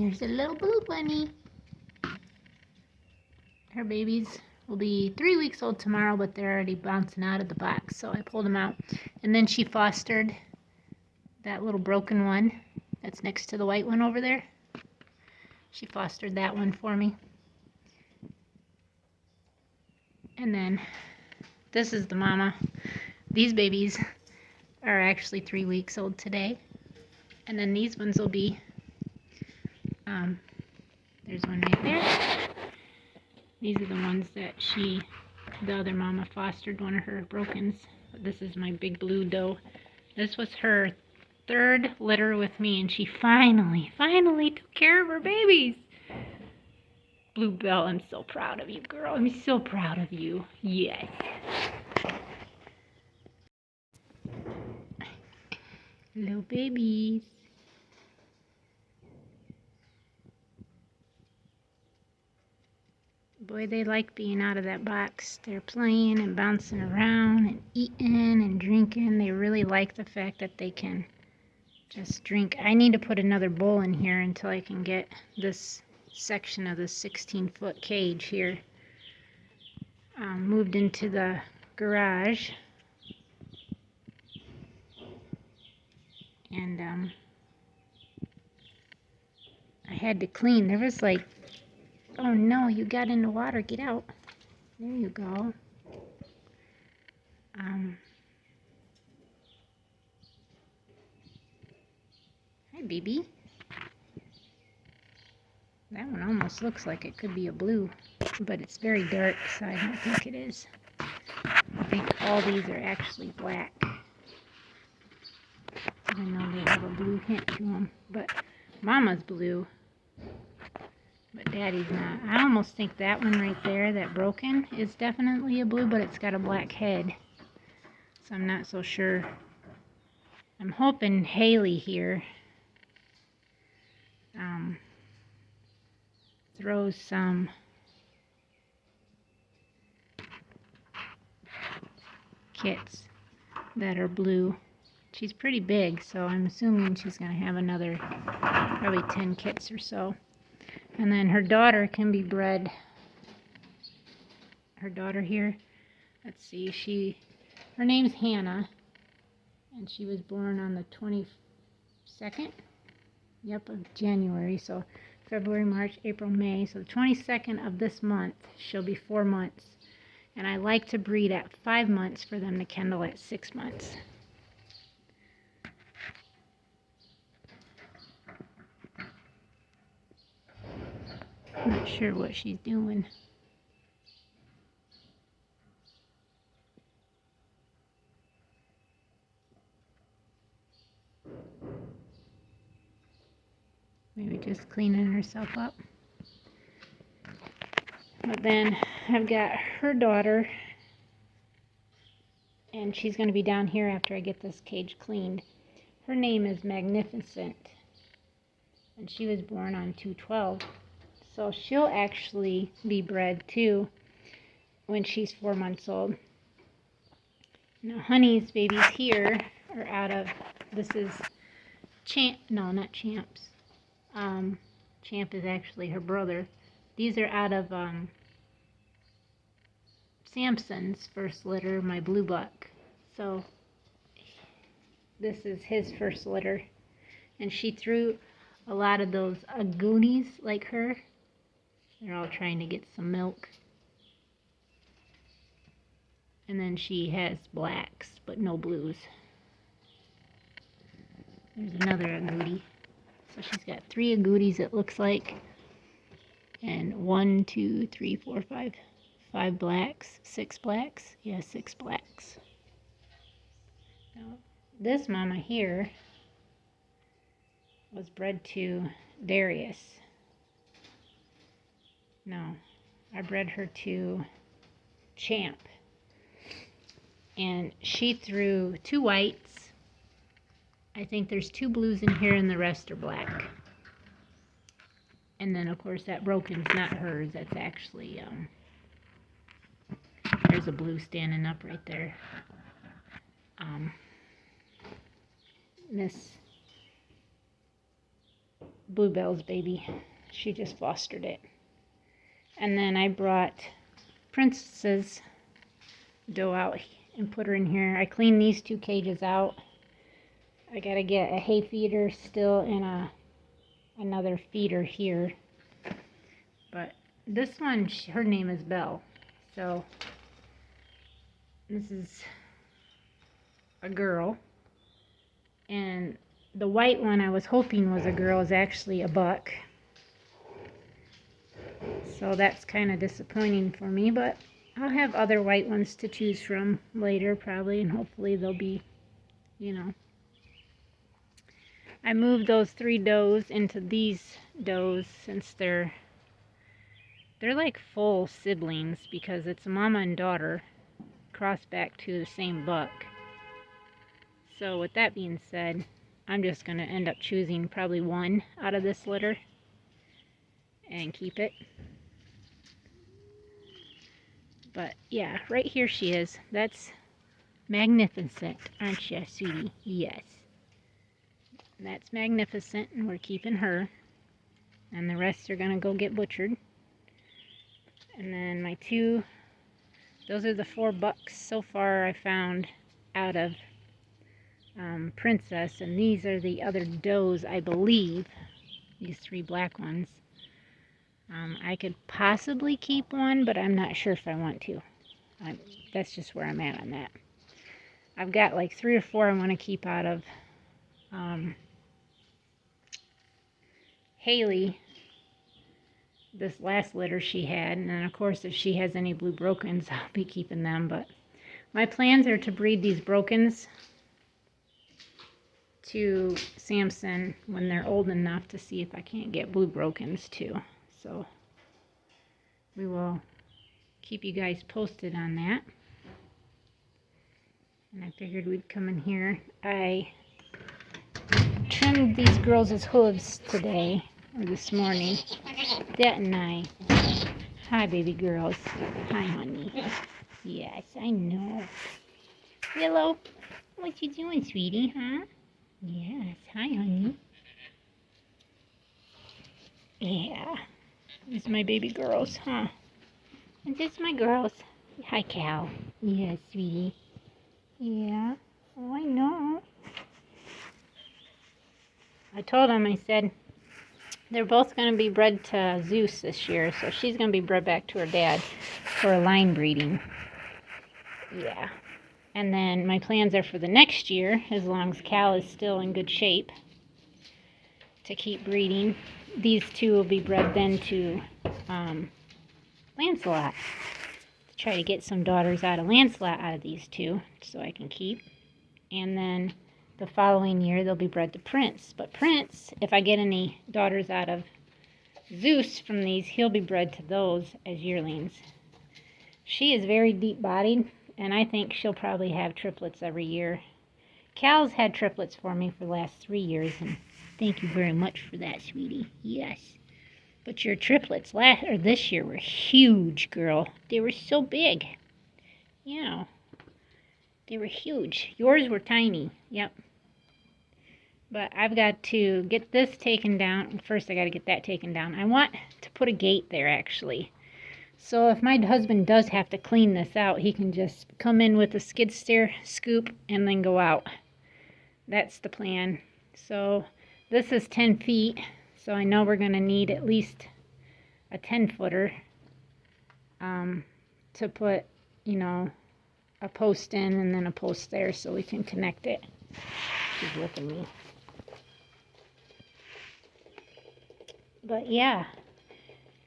There's a little blue bunny. Her babies will be 3 weeks old tomorrow, but they're already bouncing out of the box, so I pulled them out. And then she fostered that little broken one that's next to the white one over there. She fostered that one for me. And then this is the mama. These babies are actually 3 weeks old today. And then these ones will be, there's one right there. These are the ones that the other mama fostered, one of her brokens. But this is my big blue doe. This was her 3rd litter with me, and she finally took care of her babies. Bluebell, I'm so proud of you, girl. I'm so proud of you. Yes. Little babies. Boy, they like being out of that box. They're playing and bouncing around and eating and drinking. They really like the fact that they can just drink. I need to put another bowl in here until I can get this section of the 16-foot cage here moved into the garage. And I had to clean. There was like, oh no, you got in the water. Get out. There you go. Hi, baby. That one almost looks like it could be a blue, but it's very dark, so I don't think it is. I think all these are actually black, even though they have a blue hint to them. But Mama's blue, but Daddy's not. I almost think that one right there, that broken, is definitely a blue, but it's got a black head, so I'm not so sure. I'm hoping Haley here throws some kits that are blue. She's pretty big, so I'm assuming she's going to have another probably 10 kits or so. And then her daughter can be bred. Her daughter here, let's see, her name's Hannah, and she was born on the 22nd, of January, so February, March, April, May, so the 22nd of this month, she'll be 4 months. And I like to breed at 5 months for them to kennel at 6 months. I'm not sure what she's doing. Maybe just cleaning herself up. But then I've got her daughter, and she's going to be down here after I get this cage cleaned. Her name is Magnificent, and she was born on 2/12. So she'll actually be bred too when she's 4 months old. Now Honey's babies here are out of, this is no, not Champ's. Champ is actually her brother. These are out of Samson's first litter, my blue buck. So this is his first litter. And she threw a lot of those Agoutis like her. They're all trying to get some milk. And then she has blacks, but no blues. There's another Agouti. So she's got 3 Agoutis, it looks like. And 1, 2, 3, 4, 5 blacks. 6 blacks? Yeah, 6 blacks. Now, this mama here was bred to Darius. No, I bred her to Champ. And she threw 2 whites. I think there's 2 blues in here and the rest are black. And then of course that broken's not hers, that's actually, there's a blue standing up right there. Bluebell's baby. She just fostered it. And then I brought Princess's doe out and put her in here. I cleaned these 2 cages out. I gotta get a hay feeder still and another feeder here. But this one, her name is Belle. So this is a girl. And the white one I was hoping was a girl is actually a buck. So that's kind of disappointing for me, but I'll have other white ones to choose from later probably, and hopefully they'll be, you know. I moved those 3 does into these does since they're like full siblings, because it's a mama and daughter crossed back to the same buck. So with that being said, I'm just going to end up choosing probably one out of this litter and keep it. But yeah, right here she is. That's Magnificent, aren't you, sweetie? Yes. That's Magnificent, and we're keeping her. And the rest are going to go get butchered. And then my 2, those are the 4 bucks so far I found out of Princess. And these are the other does, I believe. These 3 black ones. I could possibly keep one, but I'm not sure if I want to. That's just where I'm at on that. I've got like 3 or 4 I want to keep out of Haley, this last litter she had. And then of course if she has any blue brokens, I'll be keeping them. But my plans are to breed these brokens to Samson when they're old enough, to see if I can't get blue brokens too. So we will keep you guys posted on that. And I figured we'd come in here. I trimmed these girls' hooves today, or this morning. Didn't I? Hi, baby girls. Hi, honey. Yes, I know. Willow, what you doing, sweetie, huh? Yes, hi, honey. Yeah. These are my baby girls, huh? And this is my girls. Hi, Cal. Yes, sweetie. Yeah. Oh, I know. I told him, I said, they're both going to be bred to Zeus this year, so she's going to be bred back to her dad for line breeding. Yeah. And then my plans are for the next year, as long as Cal is still in good shape, to keep breeding. These 2 will be bred then to Lancelot. To try to get some daughters out of Lancelot out of these 2, so I can keep. And then the following year they'll be bred to Prince. But Prince, if I get any daughters out of Zeus from these, he'll be bred to those as yearlings. She is very deep-bodied, and I think she'll probably have triplets every year. Cal's had triplets for me for the last 3 years, and thank you very much for that, sweetie. Yes. But your triplets this year were huge, girl. They were so big. Yeah. They were huge. Yours were tiny. Yep. But I've got to get this taken down. First, I got to get that taken down. I want to put a gate there, actually. So if my husband does have to clean this out, he can just come in with a skid steer, scoop, and then go out. That's the plan. So this is 10 feet. So I know we're going to need at least a 10-footer to put, you know, a post in and then a post there so we can connect it. She's licking me. But yeah,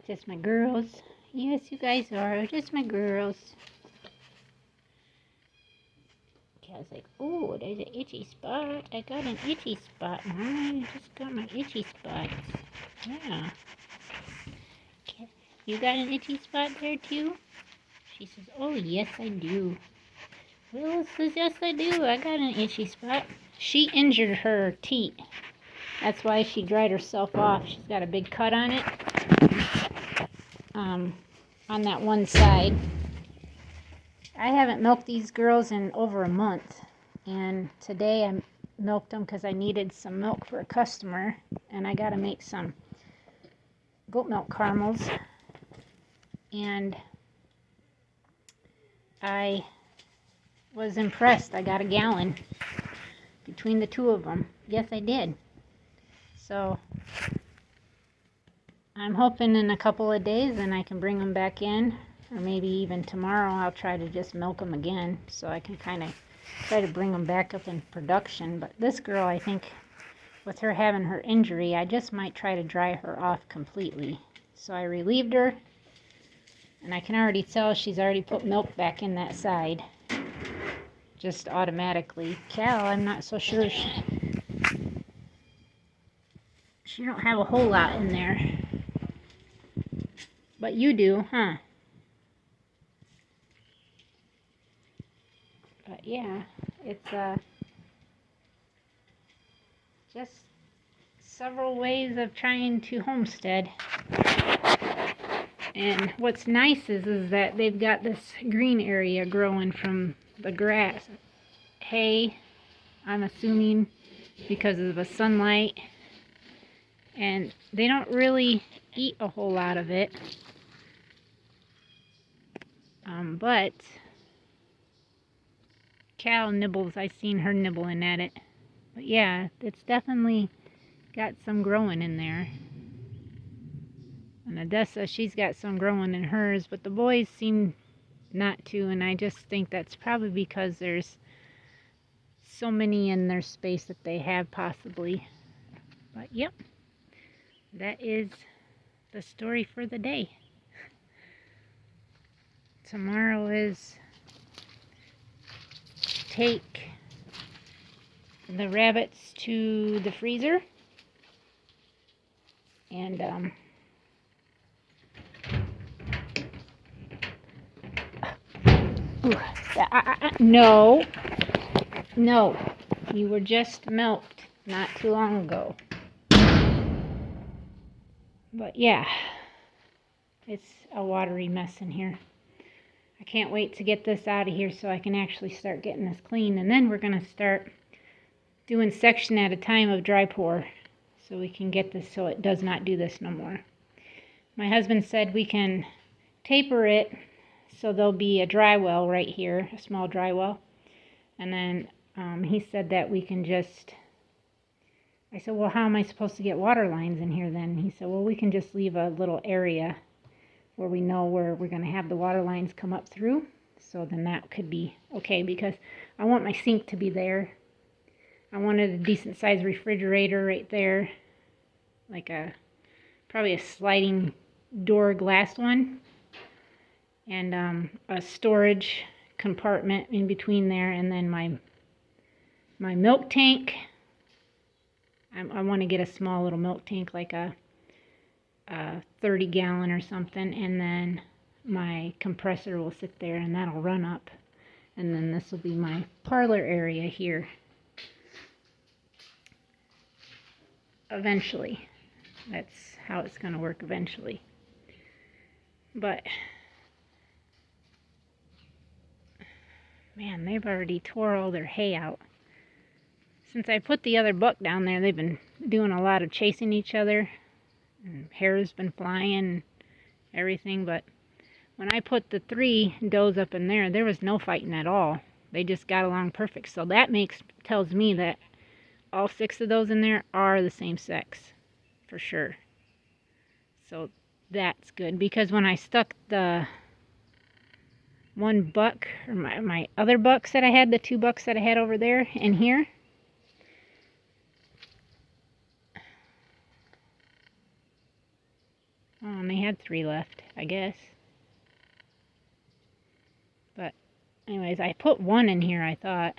just my girls. Yes, you guys are just my girls. Cal's like, oh, there's an itchy spot. I got an itchy spot, Mom. I just got my itchy spots. Yeah. You got an itchy spot there too? She says, oh, yes, I do. Willow says, yes, I do. I got an itchy spot. She injured her teat. That's why she dried herself off. She's got a big cut on it. On that one side. I haven't milked these girls in over a month. And today milked them because I needed some milk for a customer, and I got to make some goat milk caramels, and I was impressed. I got a gallon between the two of them. Yes, I did. So I'm hoping in a couple of days and I can bring them back in, or maybe even tomorrow I'll try to just milk them again so I can kind of try to bring them back up in production. But this girl, I think with her having her injury, I just might try to dry her off completely. So I relieved her, and I can already tell she's already put milk back in that side, just automatically. Cal, I'm not so sure. She don't have a whole lot in there. But you do, huh? But yeah, it's just several ways of trying to homestead. And what's nice is that they've got this green area growing from the grass. Hay, I'm assuming, because of the sunlight. And they don't really eat a whole lot of it. But Cal nibbles. I've seen her nibbling at it. But yeah, it's definitely got some growing in there. And Odessa, she's got some growing in hers, but the boys seem not to, and I just think that's probably because there's so many in their space that they have, possibly. But yep, that is the story for the day. Tomorrow is take the rabbits to the freezer, and no, you were just milked not too long ago. But yeah, it's a watery mess in here. I can't wait to get this out of here so I can actually start getting this clean, and then we're going to start doing section at a time of dry pour so we can get this so it does not do this no more. My husband said we can taper it so there'll be a dry well right here, a small dry well, and then he said that we can just, I said, well, how am I supposed to get water lines in here then? He said, well, we can just leave a little area where we know where we're going to have the water lines come up through. So then that could be okay, because I want my sink to be there. I wanted a decent sized refrigerator right there, like probably a sliding door glass one, and a storage compartment in between there, and then my milk tank. I want to get a small little milk tank, like a 30 gallon or something, and then my compressor will sit there and that'll run up, and then this will be my parlor area here eventually. That's how it's going to work eventually. But man, they've already tore all their hay out. Since I put the other buck down there, they've been doing a lot of chasing each other, and hair's been flying and everything. But when I put the 3 does up in there, there was no fighting at all. They just got along perfect. So that tells me that all 6 of those in there are the same sex, for sure. So that's good, because when I stuck the one buck, or my other bucks that I had, the 2 bucks that I had over there in here, oh, and they had 3 left, I guess. But anyways, I put 1 in here, I thought.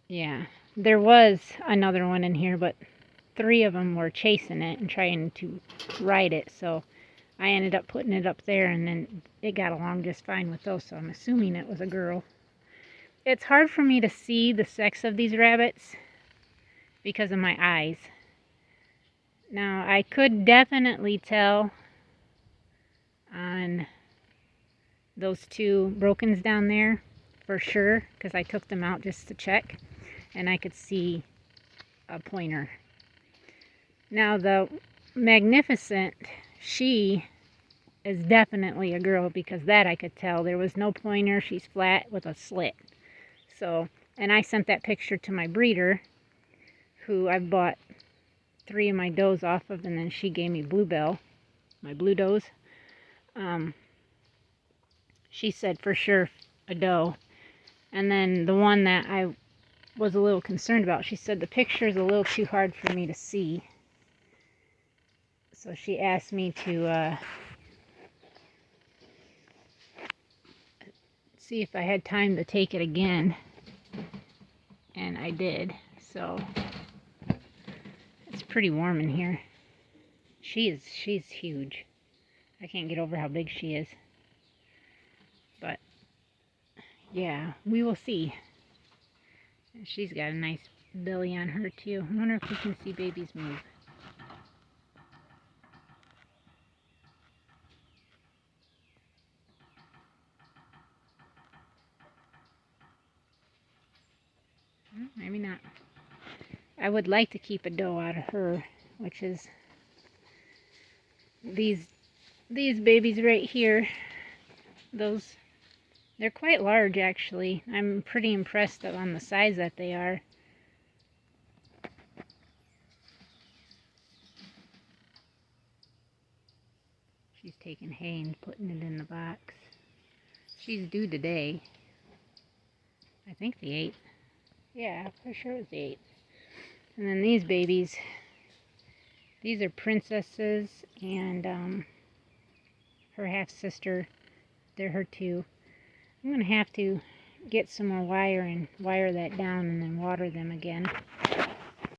Yeah, there was another one in here, but 3 of them were chasing it and trying to ride it, so I ended up putting it up there, and then it got along just fine with those, so I'm assuming it was a girl. It's hard for me to see the sex of these rabbits because of my eyes. Now, I could definitely tell on those 2 brokens down there for sure because I took them out just to check, and I could see a pointer. Now the Magnificent, she is definitely a girl because that I could tell. There was no pointer. She's flat with a slit. So, and I sent that picture to my breeder, who I've bought 3 of my does off of, and then she gave me Bluebell, my blue does. She said for sure a doe. And then the one that I was a little concerned about, she said the picture is a little too hard for me to see. So she asked me to see if I had time to take it again. And I did. So it's pretty warm in here. She's huge. I can't get over how big she is. But yeah, we will see. She's got a nice belly on her too. I wonder if we can see babies move. Maybe not. I would like to keep a doe out of her, which is these babies right here. Those, they're quite large actually. I'm pretty impressed on the size that they are. She's taking hay and putting it in the box. She's due today. I think the 8th. Yeah, for sure it was the 8th. And then these babies, these are princesses, and her half-sister, they're her too. I'm going to have to get some more wire and wire that down and then water them again.